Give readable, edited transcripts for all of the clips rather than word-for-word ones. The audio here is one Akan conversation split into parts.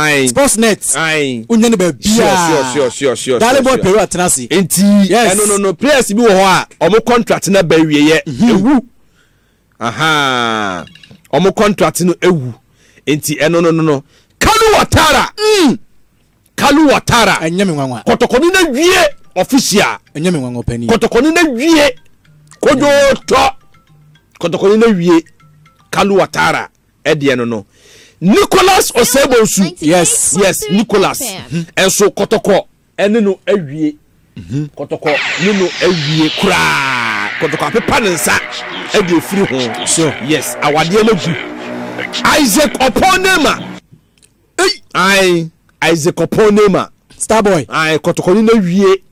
Aye. Sportsnet. Aye. Unyane bebia. Sure. Darling boy Peru atenasi. Enti. Yes. No. Players bi wo ho a omo contract na ba wiye ewu. Aha. Omo contract no ewu. Enti no. Kalu Watara. Enyame nwanwa. Kotoko ni na wie official. Enyame nwanwa pani. Kotoko ni na wie. Kojo to. Kotoko ni na wie. Kalu Watara. Ede no. Nicholas Osebonsu. Yes, Nicholas. Enso Kotoko ene no awie. Kotoko ni no awie kura. Kotoko apepa nsa ede free ho. Sure. Yes, awade no gu. Isaac Oponema. Isaac Oponema. Starboy. Kotoko ni na wie.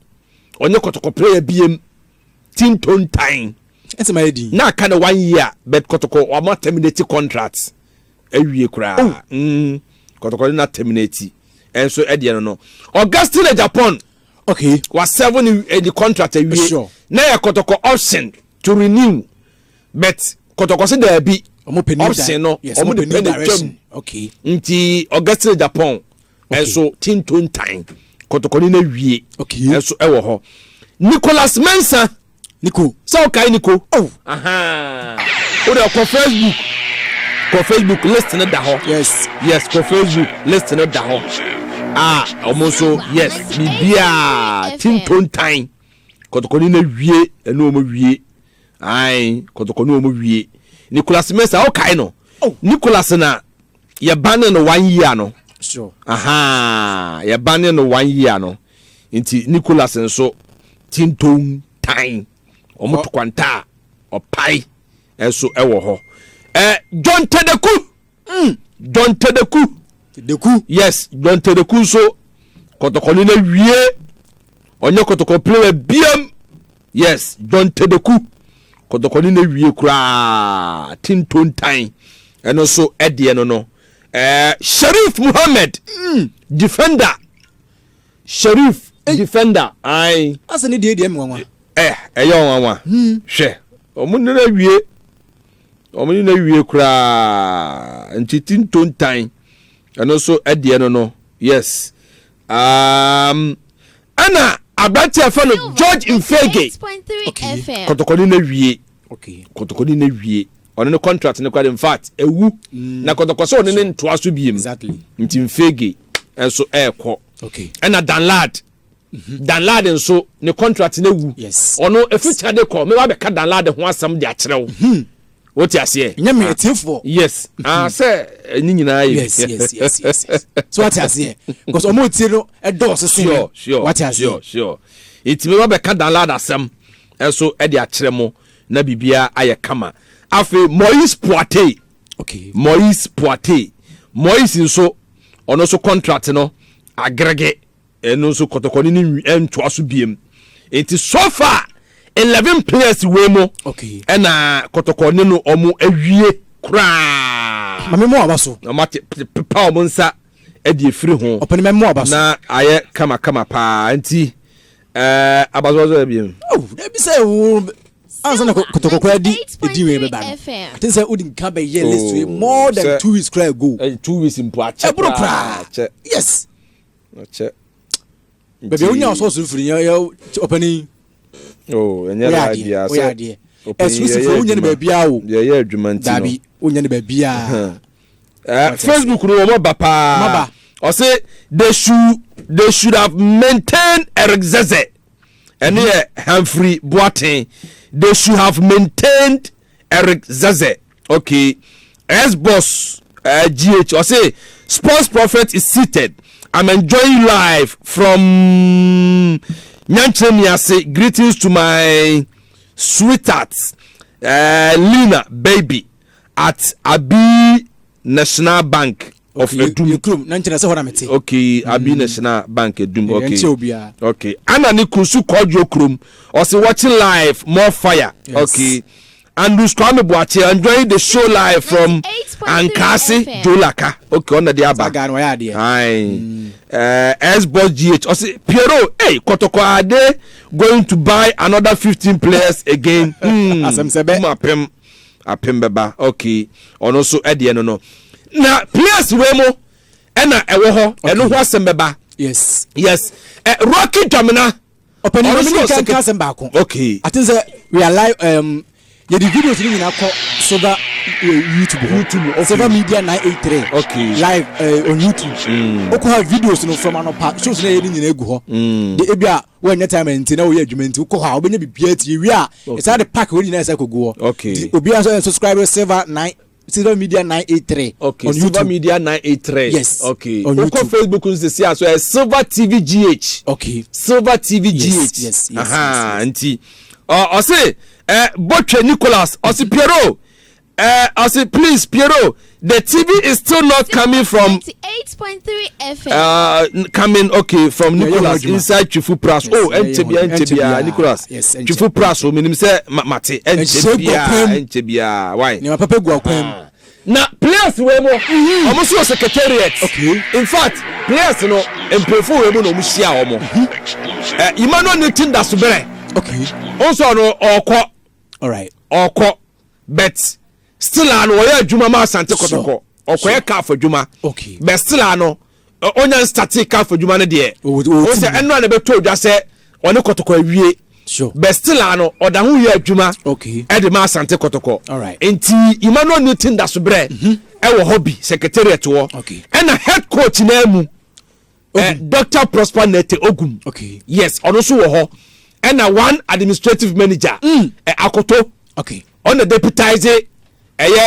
Onye Kotoko player biem. Tinton time. Enti my di. Na aka na 1 year but Kotoko wa ma terminate contract. Awie kura. Kotoko ni na terminate. Enso ede no. Augustine Japan. Okay. Was 7 in the contract awie. Sure. Na ya Kotoko option to renew. But Kotoko say there be option no. Yes, Omo depend on. Okay. Nti Augustine Japan. Enso Tinton time. Kotoko ni na wie. Okay. Enso ewo ho. Nicholas Mensah. Nico. So kai Nico. Oh. Aha. O de ko Facebook. Ko Facebook list na da ho. Yes. Ko Facebook list na da ho. Almost yes. Bibia Tinton time. Kotoko ni na wie eno omo wie. Kotoko ni omo wie. Nicholas Mensah o kai no. Nicholas na ye ban no 1 year no. Sure. Ye ban no 1 year no. Nti Nicholas nso Tinton time. Omo to kwanta opai enso ewo ho. John Tedeku. John Tedeku. Yes, John Tedeku so Kotoko ni na wie. Onye Kotoko player biem. Yes, John Tedeku. Kotoko ni na wie kura Tinton time. Eno so ede no. Sharif Muhammad. Defender. Sharif defender. Asa ni die nwanwa. Eyo nwanwa. Hwe. Omo ni na wie kura nti Tinton time. Eno so ede no. Yes. Ana abati afano George Mfege. Okay. Kotoko ni na wie. Okay. Kotoko ni na wie. Ono ne contract ne kwade in fact ewu na Kotoko so ne ntoa so biem. Exactly. Nti Mfege enso ekọ. Okay. Ana Danlad nso ne contract na ewu. Yes. Ono eficha de ko me ba be ka Danlad ho asam de akyerew. Woti ase. Nyame etifo. Yes. Say ni nyina yi. Yes. So what ase? Because omo tie no edos sin. Sure. What ase? Sure. It me ba be ka Danlad asam enso e de akyeremo na bibia aye kama. Afi Moise Poate. Okay. Moise nso ono so contract no agrege eno so Kotoko ni ento aso biem. Enti so far 11 players we mo. Okay. Na Kotoko ni no omo awie kra. Mame mo abaso. Na mate pepa omo nsa e de free ho. Opani me mo abaso. Na aye kama pa enti abazo biem. Debi say Ansa na Kotoko kwa di we be ba. Tin say udin ka be year list we more than 2 weeks cry ago. 2 weeks impo ache. Yes. Ache. Bebe unya so firi ya opani. Enya idea say. Exclusive for unya ne ba bia o. Yeah, adwumanti no. Dabi unya ne ba bia. Facebook no mo bapa. Or say they should have maintained Eric Zeze. And here Humphrey Boateng. They should have maintained Eric Zeze. Okay. S-Boss GH. Or say Sports Prophet is seated. I'm enjoying live from Nyancheniase. Greetings to my sweetheart Lina baby at Abi National Bank of Edum. Okay, Abi National Bank Edum. Okay. Anna Nikusu called your krum. Also watching live, more fire. Yes. Okay. Andrews Kwame Boache enjoying the show live from Ankasi Jolaka. Okay, on the Diaba. S-Boss GH. Also, Piero, hey, Kotoko, are they going to buy another 15 players again? Apem Beba. Okay. On also Eddie no. Now, players Wemo, ɛna ɛwɔ hɔ ɛno ho asɛm bɛba yes Rocky Domina open can kasem baako okay I think we are live the videos ni nyina kɔ Silver YouTube Silver Media 983 okay live on YouTube oko have videos no from anopa shows na yɛ nyina egu hɔ de ebia when your time nti na wo yɛ adwuma nti wokɔ hɔ a wobɛnya bibia ti wi a ɛsa de pack we nyina ɛsa kɔgu hɔ okay obi aso subscribe Silver Media 983 okay on Silver YouTube. Media 983 yes okay on YouTube. Facebook you see as Silver TV GH okay Silver TV GH yes nti I say Botche Nicholas I say Piero I say please Piero the TV is still not coming from 98.3 FM coming okay from Nicholas inside Chifu Pras NTBia Nicholas Chifu Pras menim say mate NTBia why ne papa gu akwam na players we mo almost secretariat okay in fact players no empefo we mo no mu hia omo Emmanuel Nitin da so bere okay also no okọ all right okọ but still ano we adwuma ma Asante Kotoko okoye ka for adwuma okay but still ano onya static ka for adwuma ne de o se eno na beto odwa se one Kotoko awie sure but still ano oda ho ye adwuma okay e de ma Asante Kotoko all right enti Emmanuel Nitin da so bere e wo hobby secretariat wo okay and a head coach na mu Dr. Prosper Nete Ogum okay yes ono so wo ho and a one administrative manager Akoto okay on the deputize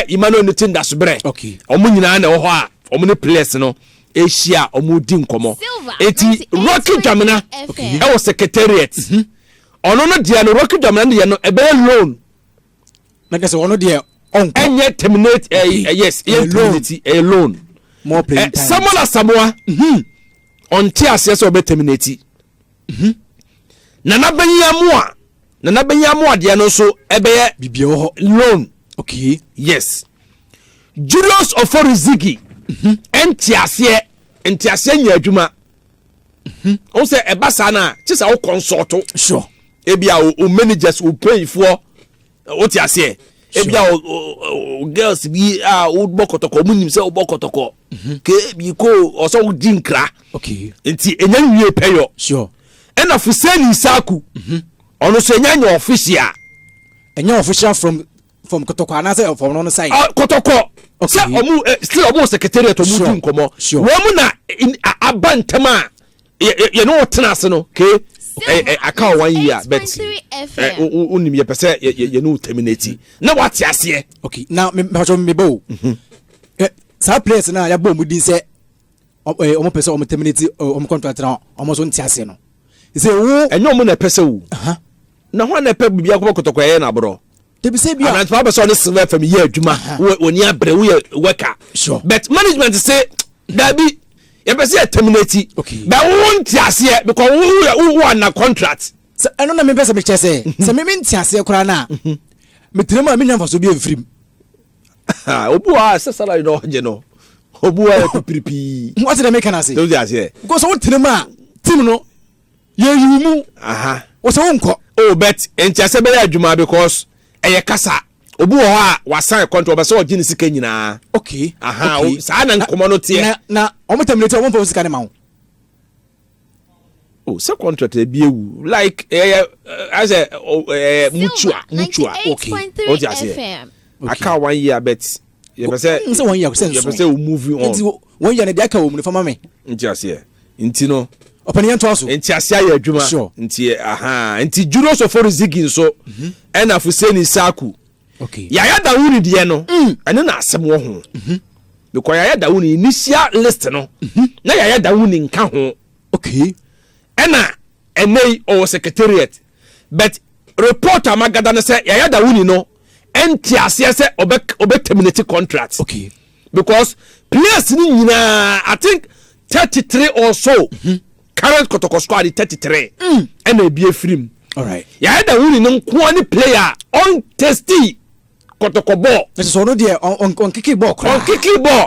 Emmanuel Nitin da so bere okay omo nyina na wo ho a omo ne place no ehia omo di nkomo eti Rocky Jamina e wo secretariat ono no dia no Rocky Jamina de no e be loan na kase ono de on enye terminate yes a loan more playing time Samuel Samoa on ti ase so be terminate Nana Benyamu de no so e be bibia ho loan okay yes Julius Oforizigi enti ase nya adwuma o se e basa na ti sa wo consult sure ebia o managers o pay for o ti ase ebia o girls bi o Kotoko munim se o Kotoko ke bi ko o so di nkra okay enti enya nwie payo sure ena Fuseni Isaku ono so enya official enya official from Kotoko anase from no side Kotoko okay omu still omu secretariat omu di nkomo wo mu na abantama ye no tenase no ke aka 1 year bet unim ye pese ye no terminate na what ase okay now me bo sa place na ya bo mu din se omo pese omo terminate omo contract na omo so ntiase no say wo enyo omo na pese wo na ho na pe bibia ko Kotoko ye na bro debi say bia na pa so ne silver fam ye adwuma woni abre wo ye worker sure but management say dabi ye pese terminate okay but wo ntiase because wo na contract so eno na me pese me chese se me ntiase kora na me trema me nyamfa so bi enfrim obu a sesala no je no obu a pipiripi what did I make an say do just here because what trema team no ye yumu wo so nko oh bet ntiase be adwuma because eye kasa obu ho a wasan contract be so ogini sika nyina okay sa na nkomo no tie na omo terminate omo pon sika ne ma wo oh se contract e biewu like as a mutua okay o just here aka 1 year bet ye be say 1 year sense ye be say we moving on 1 year na de aka wo mu ne fama me ntiase here nti no opanian to aso ntiase ya adwuma nti Julius Oforizigi nso ena Fuseni Isaku okay ya da wuni de no ene na asem wo ho because ya da wuni initial list no na ya da wuni nka ho okay ena enei o secretariat but reporter magada no say ya da wuni no entiase say obe terminate contract okay because players ni nyina I think 33 or so current Kotoko squad 33 and e be film all right ya da wuni no nko ani player on testy Kotoko ball that is no there on kiki ball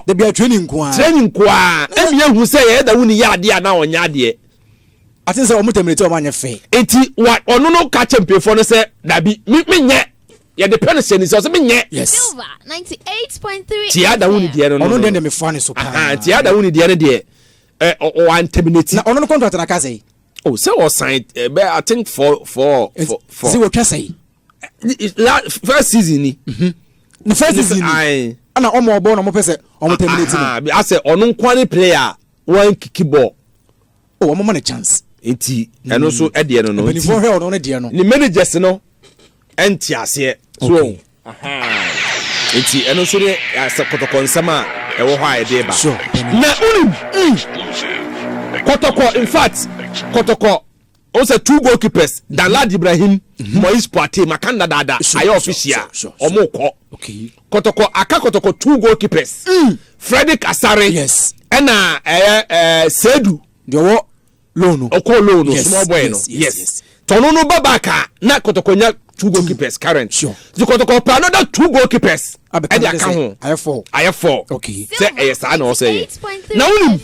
they be training kwa e me hu say ya da wuni ya ade na onya ade I think say omo terminate o manye fe enti wa ono no ka champion for no say dabi me nye ya depend say ni so me nye yes Silver 98.3 ti ada woni de no ono de me fa ne so pa ti ada woni de de o an terminate na ono no contract na ka say oh say o sign I think for see what say first season ni the first season ana omo obo no mo pese omo terminate ni I say ono nkwani player one kick ball oh omo man a chance enti eno so e de no enti for hell no de no ni managers no enti ase so enti eno so ne asa Kotoko nsama e wo ha e de ba na unim Kotoko in fact Kotoko also 2 goalkeepers Dalad Ibrahim Moise Poitier Makanda Dada ayo official omoko okay Kotoko aka Kotoko 2 goalkeepers Frederick Asare yes ena Sedu de wo loan no small boy no yes tono no babaka na Kotoko nya 2 goalkeepers current sure the Kotoko play another 2 goalkeepers e dey aka ho I have 4 okay say sa na o say na unim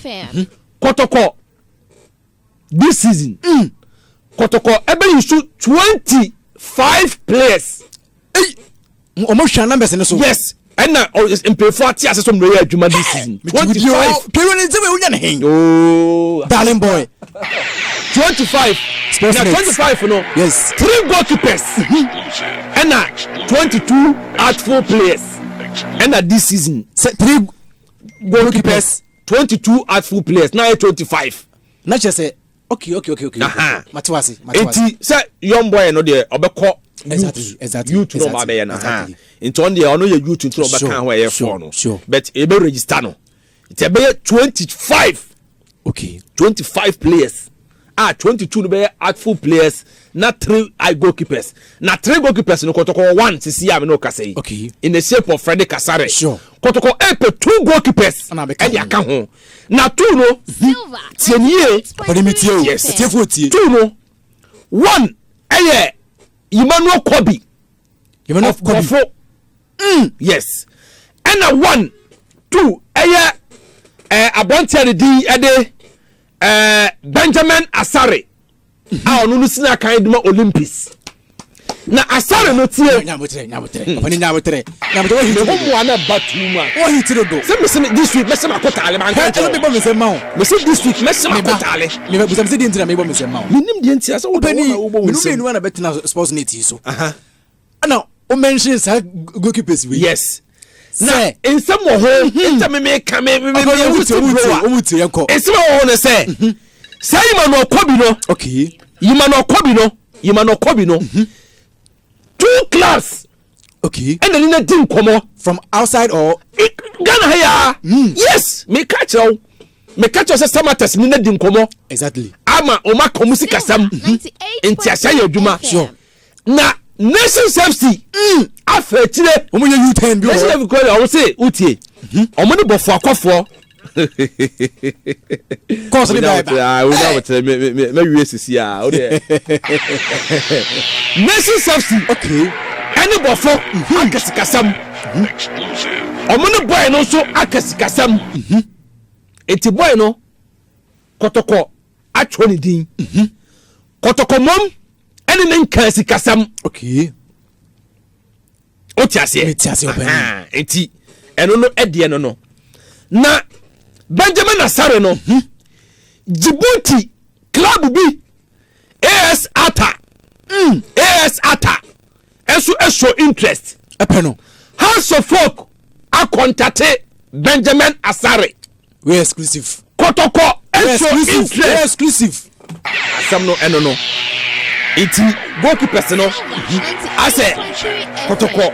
Kotoko this season Kotoko ebe you shoot 25 players omo hwa numbers ne so yes and now in pay 40 as some no adwuma this season 25 period nze we unya ne hen oh darling boy 25 na 25 no yes 3 goalkeepers and now 22 artful players and now this season 3 goalkeepers 22 artful players now 25 na che say okay matwasi enti say young boy no dey obekọ exactly youth no ba be na enti on dey ono ye youth enti obeka ho ye for no but e be register no enti be 25 okay 25 players 22 no be artful players na 3 goalkeepers na 3 goalkeepers no Kotoko 1 sisi am no kase okay in the shape of Frederick Kasare sure Kotoko 2 goalkeepers e aka ho na 2 no tienie padimitio yes tiefo tie 2 no 1 eye Emmanuel Kobi yes and a 1 2 eye abontia de ede Benjamin Asare onu no sina kan duma Olympics na Asare no tie nyabotre wo hit mo ana batuma wo hit do se me this week me se makotale man kan me bo me se ma o me se this week me se makotale me be se di ntina me bo me se ma o minim di ntia se wo bo me se no na betina sports net so ana o mention sa goalkeepers we yes na ensem wo ho enta me ka me omuti yanko ensem wo ho ne se say Emmanuel Kobi no okay Emmanuel Kobi no 2 class okay and then na din komo from outside or Ghana here yes me catch say Samatas me na din komo exactly ama o ma komusi kasam enti asa ya adwuma sure na Nation FC afetire omo ye U10 bi Nation FC ko o say utie omo ne bofo akofo course ni baba we now tell me USC o de Nation FC okay any bofo akasikasam omo ne boy no so akasikasam enti boy no Kotoko atwo ne din Kotoko mom any men kasikasam okay otiase open enti eno no ede no na Benjamin Asare no Djibouti club bi AS Ata eso interest epeno House of Folk a contact Benjamin Asare we exclusive Kotoko eso interest exclusive some no eno no iti goalkeepers no ase Kotoko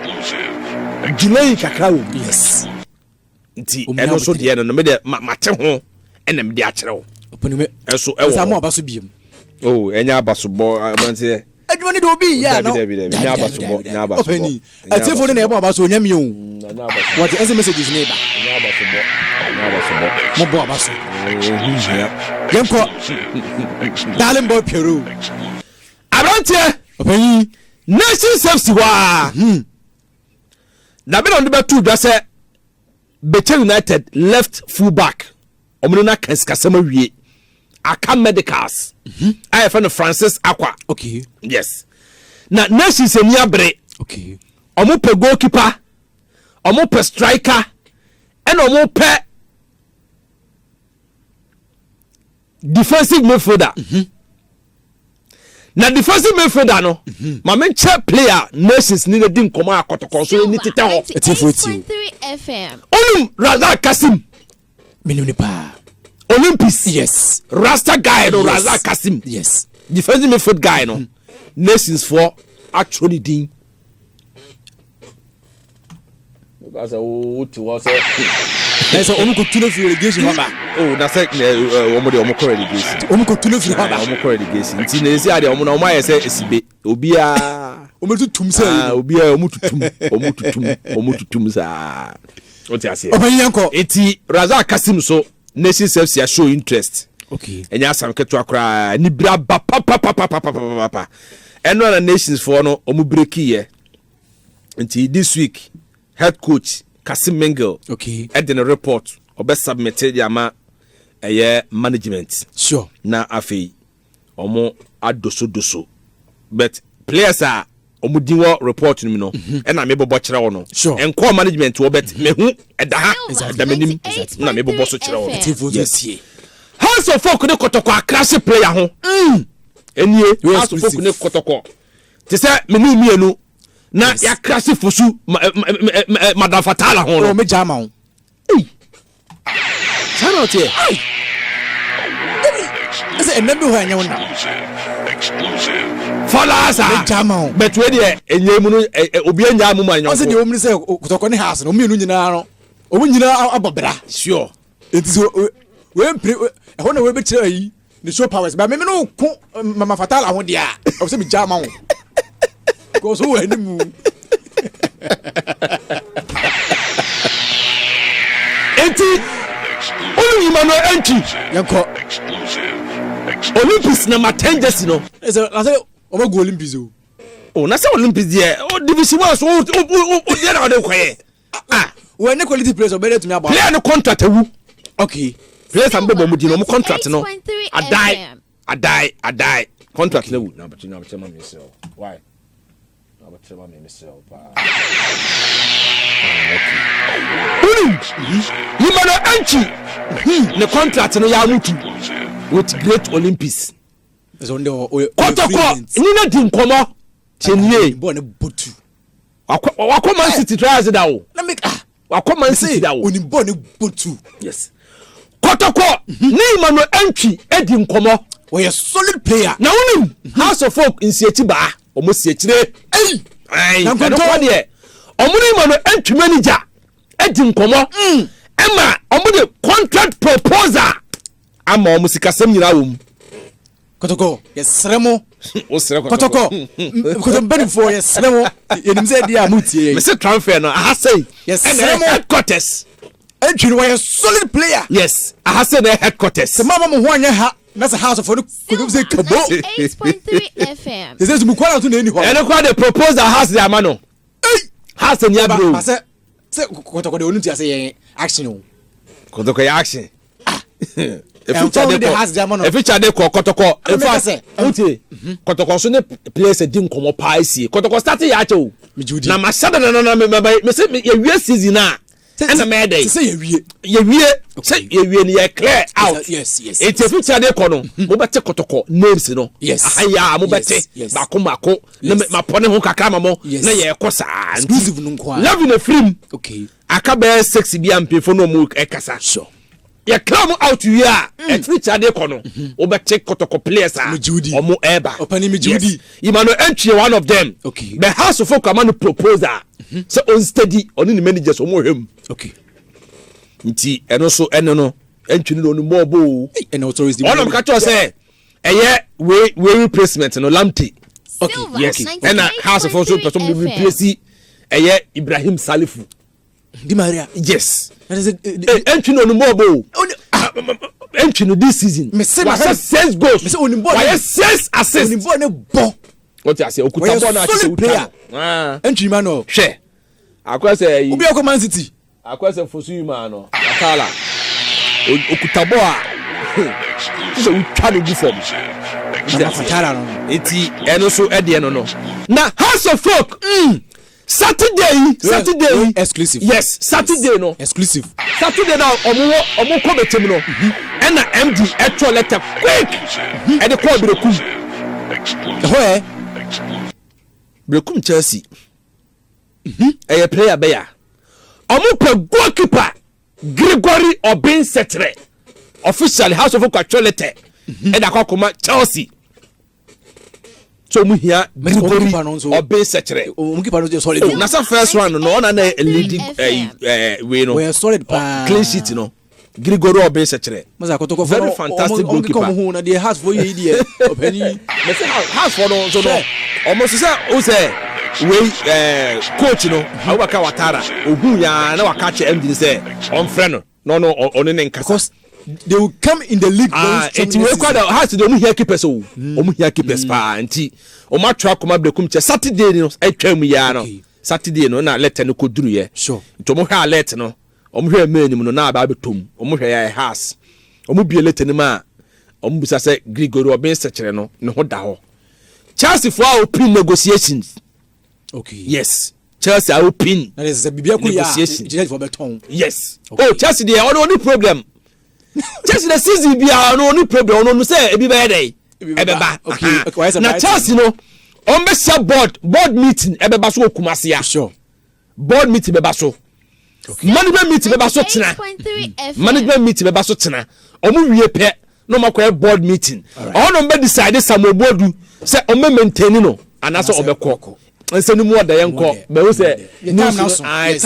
delay kakao yes nti eno so de no me de mate ho ena me de a kire wo openume eso ewo samo abaso biem oh enya abaso bo amantie adwuma ni do bi ya no nya abaso bo openi atifo ne ebo abaso onyame o what the messages ne ba nya abaso bo mo bo abaso yanko darling boy Peru amantie openi Nation FC wa na be no be tu do say Beche United left full back omuno na kanskasama wie aka medicals I friend Francis Akwa okay yes na Nation se ni abre okay omo pe goalkeeper omo pe striker and omo pe defensive midfielder. Na defensive midfielder no ma men check player nations ni dey nkomo akotoko so ni tete ho 88.3 FM. onum Razak Kasim minimum pa Olympics yes Rasta guy no Yes. Razak Kasim yes defensive midfield guy no nations for actually din because what was so omo ko tuno fi relegation haba oh na say omo de omo ko relegation omo ko tuno fi haba omo ko relegation nti na esi ade omo na omo aye say esibe obia omo tutum say obia omo tutum sa what you say omo yanko eti Razak Kasim so nations FC show interest okay enya asam keto akra ni bra ba pa eno na nations for no omo break here nti this week head coach Kasim Mengel okay at the report obe submitted yama management sure na afi omo adoso but players are omo dinwo report ni no e na me bobo kire wo no enko management wo bet me hu edaha edamenim na me bobo so kire wo yes house of folk ne Kotoko akrase player ho enie house of folk ne Kotoko te se me ni mienu na ya krase fosu madam Fatala ho no me jama ho sana otie ese enebe ho anya wona Fala sa me jama ho but we dey enyemu no obi anya amu anyo ose de omni se Kotoko ne house no mienu nyina no omo nyina abobra sure enti so we mpre ho na we be kire yi the show powers ba me no ko mama Fatala ho dia o se me jama ho ko so we animu enti olu yimano enti yanko Olympics na matengesi no ese na say o ma go Olympics o oh na say Olympics there o division 1 so o there na dey kwaye we ne quality players o be let me about player no contract awu okay players am be bo mudi no mo contract no 88.3 adai contract na wu na but ma me say why na but ma me say yimano enti ne contract no ya mutu with great Olympics so ndo Kotoko ni na di nkomo chenie bo ne botu wakọ Man City trials da o na make wakọ Man City da o oni bo ne botu yes Kotoko ni mano entry edi nkomo we a solid player na unim house of folk in sieti ba omo sietire ai na ko de omo ni mano entry manager edi nkomo ema omo de contract proposal ama omo sikasem nyina wo mu Kotoko yes remo o sere Kotoko ko ben for yes remo enim say dia mutie me say transfer no I say yes remo headquarters entry we a solid player yes I say the headquarters se mama mo ho anya ha na se house for ko say kabo 88.3 FM. this is mukwala to na ni ho ene kwa the proposal has the amano has the bro ba se Kotoko de onu ti ase yen action o Kotoko ya action if feature de Kotoko in fact uti Kotoko so ne place di nkomo pa isi Kotoko start ya ache o na ma shada na me say ye wie season na and me dey say ye wie say ye wie ni ye clear out yes it feature de ko no mo bete Kotoko names no yes ahaya mo bete mako na ma pone ho kakra mamo na ye ko sa exclusive no kwa love in a film okay akabe sexy bi ampefo no mo ekasa sure ya come out here and feature de ko no obete Kotoko players omo eba opani me Judy imano entry one of them okay the house of folk amano proposal so on steady oni ni managers omo hwem okay nti eno so eno no entry no no mo bo and authorities one of catch say eye we replacement no Lamte Okay, yes and house of folk so person be replace eye Ibrahim Salifu Di Maria yes that is entry no mo bo entry no this season me say was 6 goals me say oni ball why 6 assists oni ball ne bo what you say okuta ball na say player entry man no hwe akwase obi akọ Man City akwase fosu yima no atala okuta ball a so utwa no gu form na Fatala no eti eno so ede no no na house of folk Saturday exclusive. Yes, Saturday no. Exclusive. Saturday now omo ko betem no. And na MD actual letter quick. And the call Brekum. Where? Brekum Chelsea. A player beya. Omo pe goalkeeper Gregory Obinsetre. Officially House of Control letter. And akokoma Chelsea. So mu here Gregory Obinsetre. Keeper no solid. Na sa first one no na leading we no. We are solid Clean sheet no. Gregory Obinsetre. Maza Kotoko Very fantastic goalkeeper. Come na dey house for you here. Openi. Me say house for no so no. Almost say o say we coach no Abubakar Watara ohu ya na waka che MD say on friend no oni ne nkasa. Because they will come in the league enti we kwa da house dey omu here keepers o omu here keepers pa enti o ma tra koma Brekum che Saturday no atwam ya no Saturday no na let no koduru ye sure nto mo hwa alert no omu hwa manim no na aba betom omu hwa ya house omu bi let no ma omu bisa say Gregory Obinsetre no ne ho da ho Chelsea for open negotiations. Okay. Yes. Chelsea are open. That is a bibia ku ya. For beton. Yes. Okay. Oh, Chelsea they are only problem. Chelsea the season be only problem. No say e be better day. Ebeba. Okay. Na Chelsea no on be share board meeting ebeba so Kumasi ya. Sure. Board meeting beba so. Okay. Management meeting beba so tena. Management meeting beba so tena. Omu wie pe no makwa board meeting. All no be decide Samuel Bodu say o maintain no anaso obekọ. Nsenu mu oda yenko be wo say time